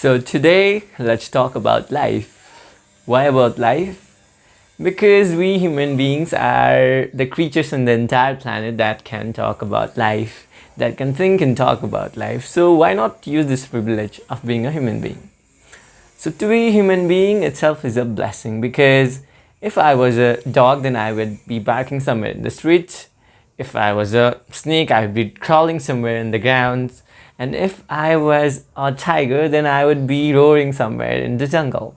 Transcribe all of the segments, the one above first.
So today, let's talk about life. Why about life? Because we human beings are the creatures on the entire planet that can talk about life, that can think and talk about life. So why not use this privilege of being a human being? So to be a human being itself is a blessing, because if I was a dog, then I would be barking somewhere in the streets. If I was a snake, I would be crawling somewhere in the grounds. And if I was a tiger, then I would be roaring somewhere in the jungle.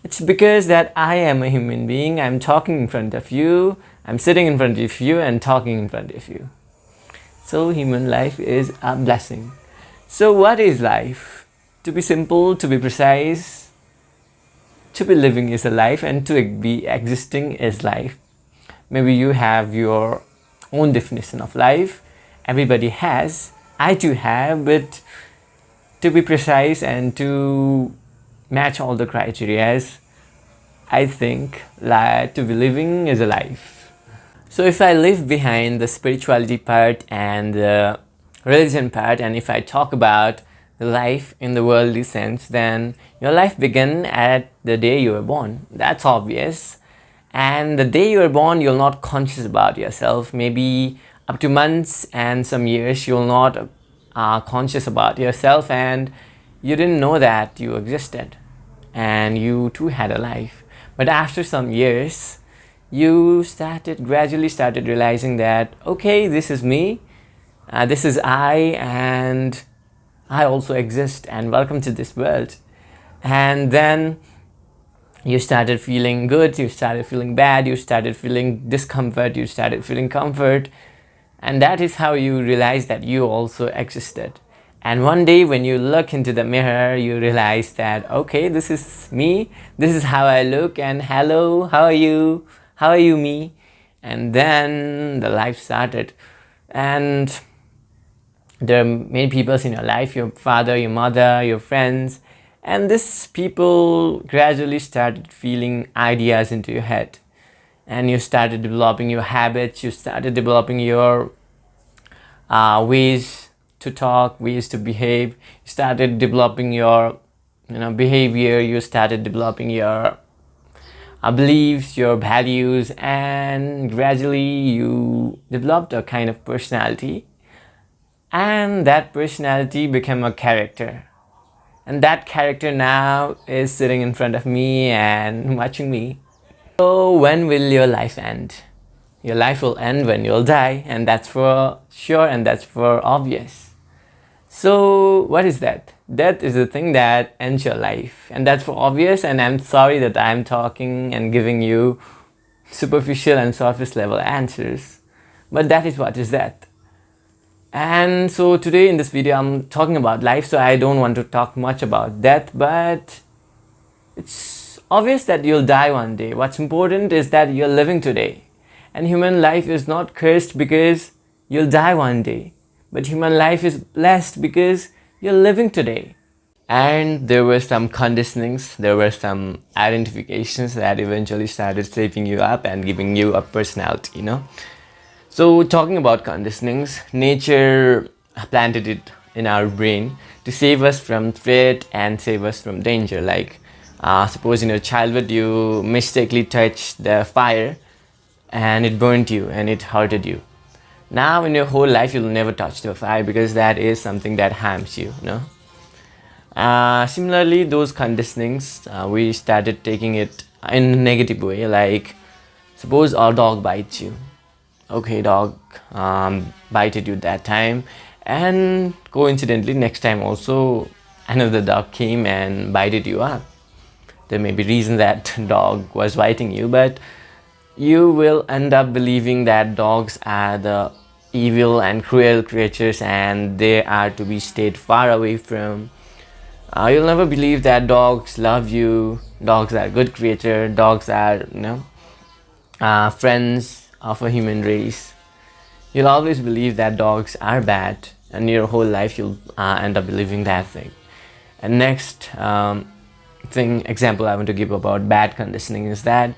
It's because that I am a human being. I'm talking in front of you. I'm sitting in front of you and talking in front of you. So human life is a blessing. So what is life? To be simple, to be precise, to be living is a life, and to be existing is life. Maybe you have your own definition of life. Everybody has. I too have, but to be precise and to match all the criteria, I think that to be living is a life. So if I leave behind the spirituality part and the religion part, and if I talk about the life in the worldly sense, then your life began at the day you were born. That's obvious. And the day you were born, you're not conscious about yourself. Maybe up to months and some years, you're not conscious about yourself, and you didn't know that you existed and you too had a life. But after some years, you gradually started realizing that, okay, this is me, this is I, and I also exist, and welcome to this world. And then you started feeling good, you started feeling bad, you started feeling discomfort, you started feeling comfort. And that is how you realize that you also existed. And one day when you look into the mirror, you realize that, okay, this is me, this is how I look, and hello, how are you? How are you, me? And then the life started. And there are many people in your life, your father, your mother, your friends, and these people gradually started feeling ideas into your head. And you started developing your habits, you started developing your ways to talk, ways to behave, you started developing your behavior, you started developing your beliefs, your values, and gradually you developed a kind of personality, and that personality became a character. And that character now is sitting in front of me and watching me. So when will your life end? Your life will end when you'll die, and that's for sure, and that's for obvious. So what is that? Death is the thing that ends your life, and that's for obvious. And I'm sorry that I'm talking and giving you superficial and surface level answers, but that is what is death. And so today in this video I'm talking about life, so I don't want to talk much about death, but it's obvious that you'll die one day. What's important is that you're living today. And human life is not cursed because you'll die one day, but human life is blessed because you're living today. And there were some conditionings, there were some identifications that eventually started shaping you up and giving you a personality, So talking about conditionings, nature planted it in our brain to save us from threat and save us from danger. Like suppose in your childhood you mistakenly touched the fire and it burnt you and it hurted you. Now in your whole life you'll never touch the fire, because that is something that harms you, Similarly, those conditionings, we started taking it in a negative way. Like suppose a dog bites you. Okay, dog bited you that time, and coincidentally next time also another dog came and bited you up. There may be reason that dog was biting you, but you will end up believing that dogs are the evil and cruel creatures and they are to be stayed far away from. You'll never believe that dogs love you, dogs are good creatures, dogs are friends of a human race. You'll always believe that dogs are bad, and your whole life you'll end up believing that thing. And next example I want to give about bad conditioning is that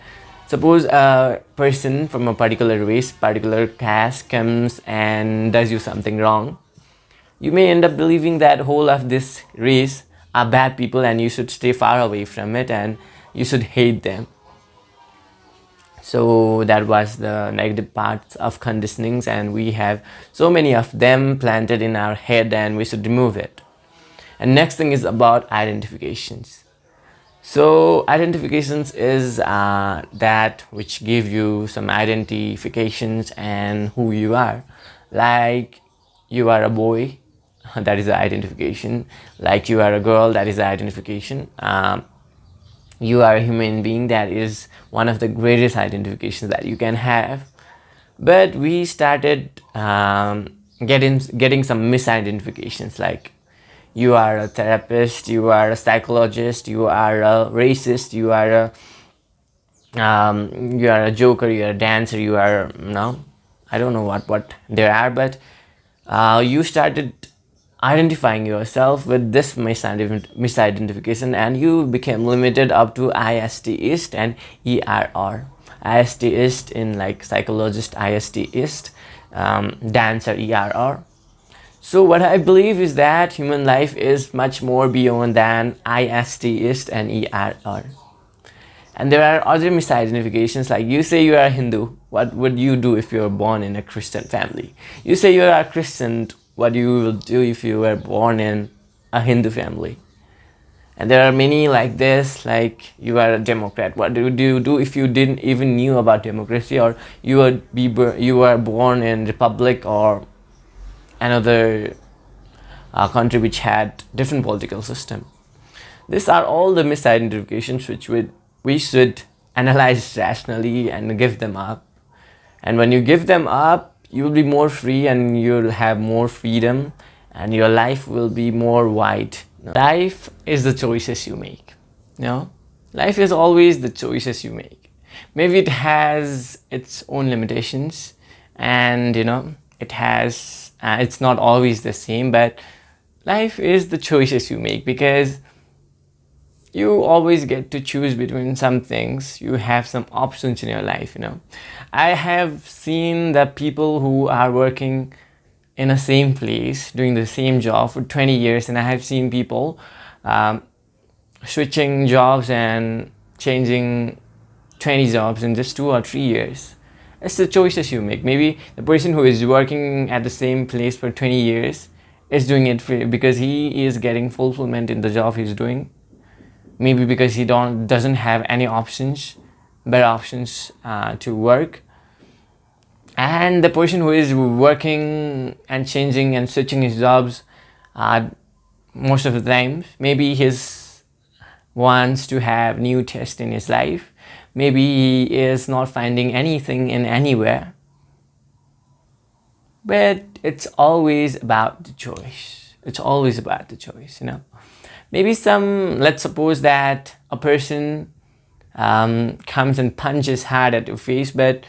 suppose a person from a particular race, particular caste comes and does you something wrong. You may end up believing that whole of this race are bad people and you should stay far away from it and you should hate them. So that was the negative parts of conditionings, and we have so many of them planted in our head and we should remove it. And next thing is about identifications. So identifications is that which give you some identifications and who you are. Like you are a boy, that is the identification. Like you are a girl, that is the identification. You are a human being, that is one of the greatest identifications that you can have. But we started getting some misidentifications, like you are a therapist, you are a psychologist, you are a racist, you are a joker, you are a dancer, you are, no, I don't know what there are, but you started identifying yourself with this misidentification, and you became limited up to ist and err. Ist in like psychologist, ist, dancer, err. So what I believe is that human life is much more beyond than ist and err. And there are other misidentifications, like you say you are a Hindu, what would you do if you were born in a Christian family? You say you are a Christian, what you will do if you were born in a Hindu family? And there are many like this, like you are a Democrat, what do you do if you didn't even knew about democracy, or you were born in Republic or another country which had different political system? These are all the misidentifications which we should analyze rationally and give them up. And when you give them up, you will be more free and you'll have more freedom and your life will be more wide. Life is the choices you make. Life is always the choices you make. Maybe it has its own limitations, and it's not always the same, but life is the choices you make, because you always get to choose between some things. You have some options in your life. I have seen the people who are working in the same place doing the same job for 20 years, and I have seen people switching jobs and changing 20 jobs in just 2 or 3 years. It's the choices you make. Maybe the person who is working at the same place for 20 years is doing it because he is getting fulfillment in the job he's doing. Maybe because he doesn't have any better options to work. And the person who is working and changing and switching his jobs most of the time, maybe he wants to have new test in his life. Maybe he is not finding anything in anywhere. But it's always about the choice. It's always about the choice, Maybe let's suppose that a person comes and punches hard at your face, but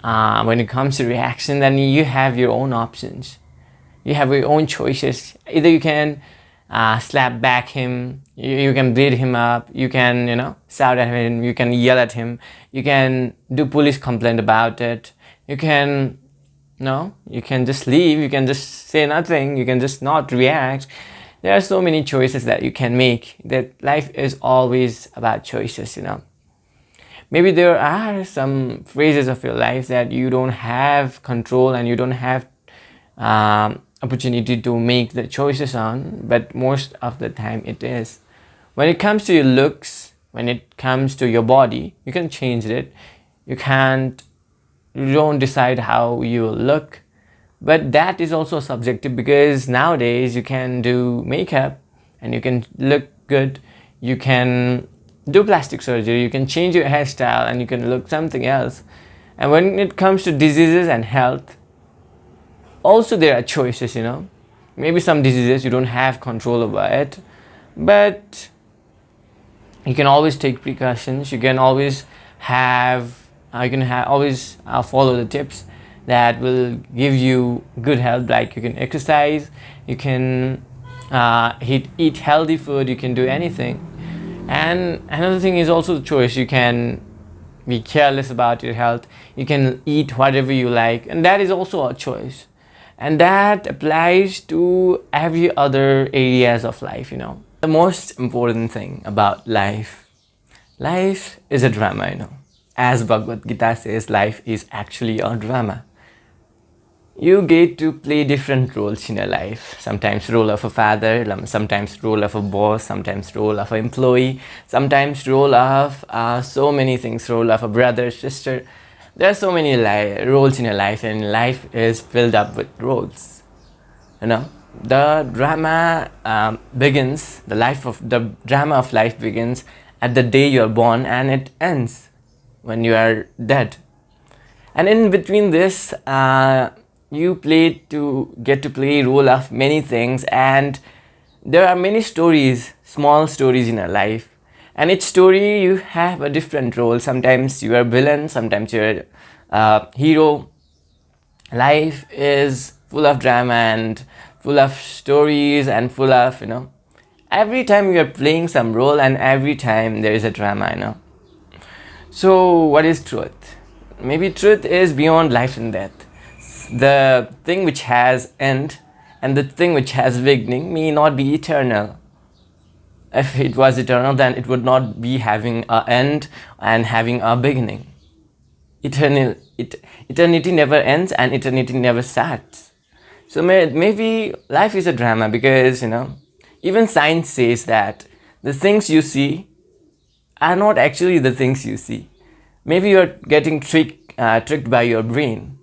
when it comes to reaction, then you have your own options. You have your own choices. Either you can slap back him, you can beat him up, you can shout at him, you can yell at him, you can do police complaint about it, you can just leave, you can just say nothing, you can just not react. There are so many choices that you can make. That life is always about choices. Maybe there are some phases of your life that you don't have control and you don't have opportunity to make the choices on, but most of the time it is. When it comes to your looks, when it comes to your body, you can change it. You don't decide how you will look. But that is also subjective, because nowadays you can do makeup and you can look good. You can do plastic surgery, you can change your hairstyle and you can look something else. And when it comes to diseases and health, also there are choices. Maybe some diseases you don't have control over it, but you can always take precautions. You can always always follow the tips that will give you good health. Like you can exercise, you can eat healthy food, you can do anything. And another thing is also the choice. You can be careless about your health, you can eat whatever you like, and that is also a choice. and that applies to every other areas of life. The most important thing about life is a drama. As Bhagavad Gita says, life is actually a drama. You get to play different roles in your life. Sometimes role of a father, sometimes role of a boss, sometimes role of an employee, sometimes role of so many things, role of a brother, sister. There are so many roles in your life, and life is filled up with roles. The drama begins, the drama of life begins at the day you are born, and it ends when you are dead. And in between this, you get to play role of many things, and there are many stories, small stories in your life, and each story you have a different role. Sometimes you are villain, sometimes you're hero. Life is full of drama and full of stories and full of every time you are playing some role, and every time there is a drama. So what is truth? Maybe truth is beyond life and death. The thing which has end and the thing which has beginning may not be eternal. If it was eternal, then it would not be having an end and having a beginning. Eternity never ends and eternity never starts. So maybe life is a drama, because even science says that the things you see are not actually the things you see. Maybe you're getting tricked by your brain.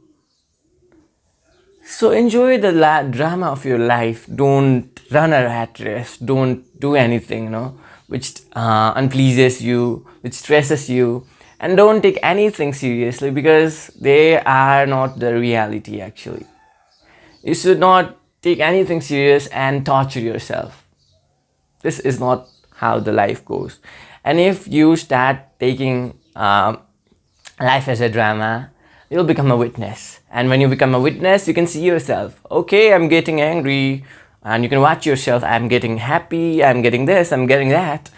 So enjoy the drama of your life. Don't run a rat race. Don't do anything which unpleases you, which stresses you, and don't take anything seriously, because they are not the reality. Actually, you should not take anything serious and torture yourself. This is not how the life goes. And if you start taking life as a drama, you'll become a witness. And when you become a witness, you can see yourself. Okay, I'm getting angry, and you can watch yourself. I'm getting happy, I'm getting this, I'm getting that.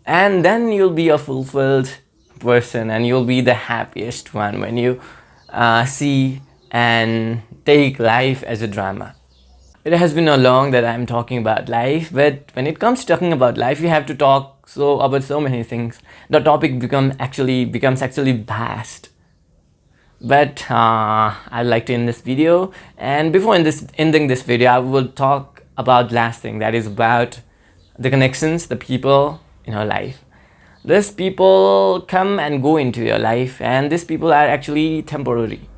And then you'll be a fulfilled person, and you'll be the happiest one when you see and take life as a drama. It has been a long that I'm talking about life, but when it comes to talking about life, you have to talk about so many things. The topic becomes actually vast. But I'd like to end this video, and before ending this video, I will talk about last thing, that is about the connections, the people in our life. These people come and go into your life, and these people are actually temporary.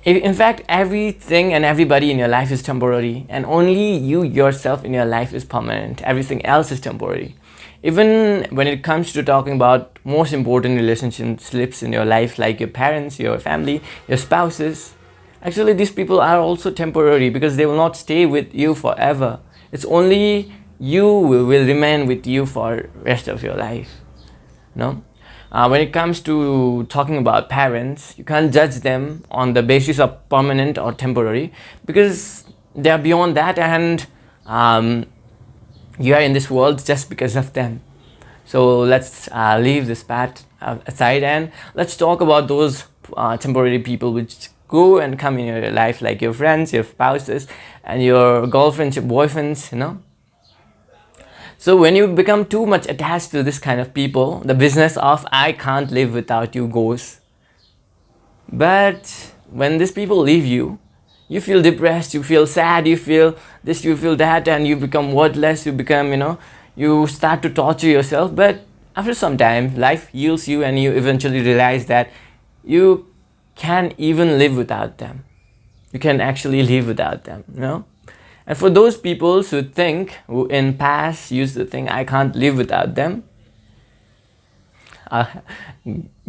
In fact, everything and everybody in your life is temporary, and only you yourself in your life is permanent. Everything else is temporary. Even when it comes to talking about most important relationships in your life, like your parents, your family, your spouses, actually these people are also temporary, because they will not stay with you forever. It's only you will remain with you for rest of your life. When it comes to talking about parents, you can't judge them on the basis of permanent or temporary, because they are beyond that, and you are in this world just because of them. So let's leave this part aside, and let's talk about those temporary people which go and come in your life, like your friends, your spouses, and your girlfriends, your boyfriends. So when you become too much attached to this kind of people, the business of I can't live without you goes. But when these people leave you, you feel depressed, you feel sad, you feel this, you feel that, and you become worthless, you become, you start to torture yourself. But after some time, life heals you, and you eventually realize that you can even live without them. You can actually live without them, And for those people who in past used to think I can't live without them,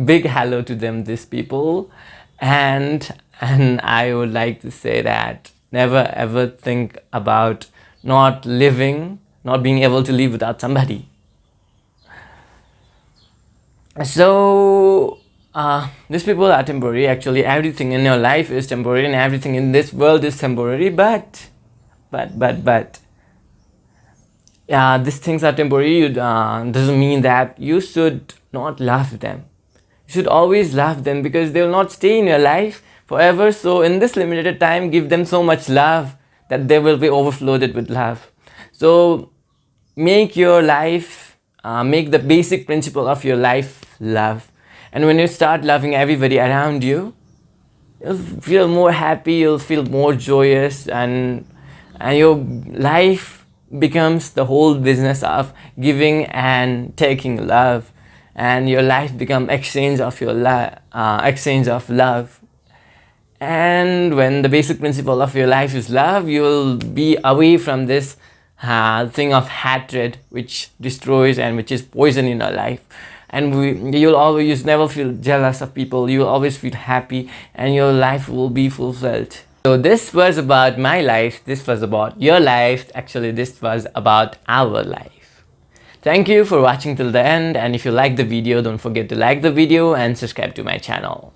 big hello to them, these people. And I would like to say that never ever think about not being able to live without somebody. So these people are temporary. Actually, everything in your life is temporary, and everything in this world is temporary. But these things are temporary. Doesn't mean that you should not love them. You should always love them, because they will not stay in your life forever. So in this limited time, give them so much love that they will be overflowed with love. So make your life, make the basic principle of your life love. And when you start loving everybody around you, you'll feel more happy, you'll feel more joyous, and your life becomes the whole business of giving and taking love, and your life becomes exchange of exchange of love. And when the basic principle of your life is love, you will be away from this thing of hatred which destroys and which is poison in our life. And you'll always never feel jealous of people, you'll always feel happy, and your life will be fulfilled. So this was about my life, this was about your life, actually this was about our life. Thank you for watching till the end, and if you like the video, don't forget to like the video and subscribe to my channel.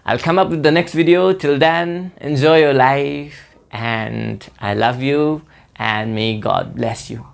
I'll come up with the next video. Till then, enjoy your life, and I love you, and may God bless you.